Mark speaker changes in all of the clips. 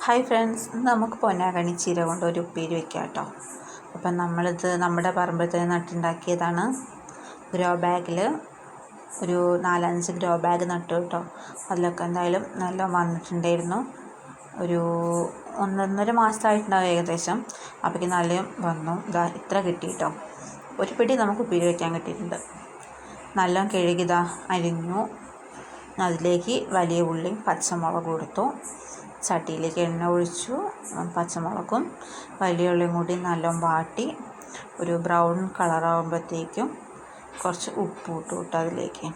Speaker 1: Hi friends, ഇന്ന് നമുക്ക് പൊന്നാങ്കണ്ണി ചീര കൊണ്ട് ഒരു ഉപ്പേരി വയ്ക്കാം കേട്ടോ. അപ്പം നമ്മളിത് നമ്മുടെ പറമ്പിൽ തന്നെ നട്ടുണ്ടാക്കിയതാണ്. ഗ്രോ ബാഗിൽ ഒരു 4-5 ഗ്രോ ബാഗ് നട്ടു കേട്ടോ. അതിലൊക്കെ എന്തായാലും നല്ല വന്നിട്ടുണ്ടായിരുന്നു. ഒരു 1.5 മാസമായിട്ടുണ്ടാവും ഏകദേശം. അപ്പോഴേക്കും നല്ല വന്നു. ഇത്ര കിട്ടി കേട്ടോ. ഒരു പിടി നമുക്ക് ഉപ്പേരി വയ്ക്കാൻ കിട്ടിയിട്ടുണ്ട്. നല്ല കഴുകിതാ അരിഞ്ഞു. അതിലേക്ക് വലിയ ഉള്ളിയും പച്ചമുളക് കൊടുത്തു. ചട്ടിയിലേക്ക് എണ്ണ ഒഴിച്ചു. പച്ചമുളകും വലിയ ഉള്ളിയും കൂടി നല്ലോണം വാട്ടി ഒരു ബ്രൗൺ കളറാകുമ്പോഴത്തേക്കും കുറച്ച് ഉപ്പ് ഇട്ടു കേട്ടോ. അതിലേക്ക്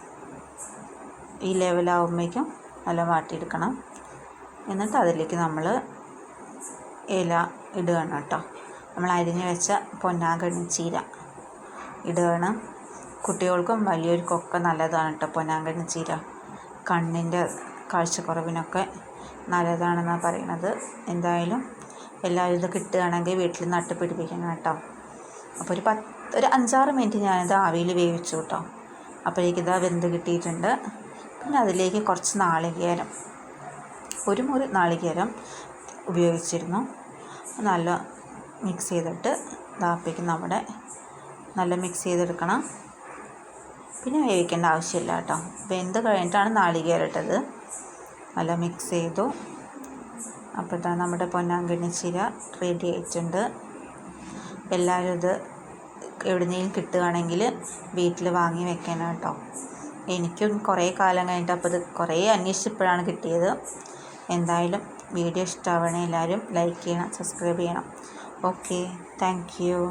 Speaker 1: ഈ ലെവലാകുമ്പോഴേക്കും നല്ല വാട്ടിയെടുക്കണം. എന്നിട്ട് അതിലേക്ക് നമ്മൾ ഇല ഇടുകയാണ് കേട്ടോ. നമ്മൾ അരിഞ്ഞ് വെച്ച പൊന്നാങ്കണ്ണി ചീര ഇടുകയാണ്. കുട്ടികൾക്കും വലിയവർക്കൊക്കെ നല്ലതാണ് കേട്ടോ പൊന്നാങ്കണ്ണി ചീര. കണ്ണിൻ്റെ കാഴ്ചക്കുറവിനൊക്കെ നല്ലതാണെന്നാണ് പറയുന്നത്. എന്തായാലും എല്ലാവരും ഇത് കിട്ടുകയാണെങ്കിൽ വീട്ടിൽ നട്ട് പിടിപ്പിക്കണം കേട്ടോ. അപ്പോൾ ഒരു 5-6 മിനിറ്റ് ഞാനിത് ആവിയിൽ വേവിച്ചു കേട്ടോ. അപ്പോഴേക്ക് ഇതാ വെന്ത് കിട്ടിയിട്ടുണ്ട്. പിന്നെ അതിലേക്ക് കുറച്ച് നാളികേരം, ഒരു മുറി നാളികേരം ഉപയോഗിച്ചിരുന്നു. നല്ല മിക്സ് ചെയ്തിട്ട് ഇതാപ്പിക്ക് നമ്മുടെ നല്ല മിക്സ് ചെയ്തെടുക്കണം. പിന്നെ വേവിക്കേണ്ട ആവശ്യമില്ല കേട്ടോ. വെന്ത് കഴിഞ്ഞിട്ടാണ് നാളികേരം ഇട്ടത്. നല്ല മിക്സ് ചെയ്തു. അപ്പോൾ ഇതാ നമ്മുടെ പൊന്നാങ്കണ്ണി ചീര റെഡി ആയിട്ടുണ്ട്. എല്ലാവരും ഇത് എവിടുന്നെങ്കിലും കിട്ടുകയാണെങ്കിൽ വീട്ടിൽ വാങ്ങി വെക്കണം കേട്ടോ. എനിക്കും കുറേ കാലം കഴിഞ്ഞിട്ട് അപ്പോൾ ഇത് കുറേ അന്വേഷിച്ചപ്പോഴാണ് കിട്ടിയത്. എന്തായാലും വീഡിയോ ഇഷ്ടമാവണേ എല്ലാവരും ലൈക്ക് ചെയ്യണം, സബ്സ്ക്രൈബ് ചെയ്യണം. Okay, thank you.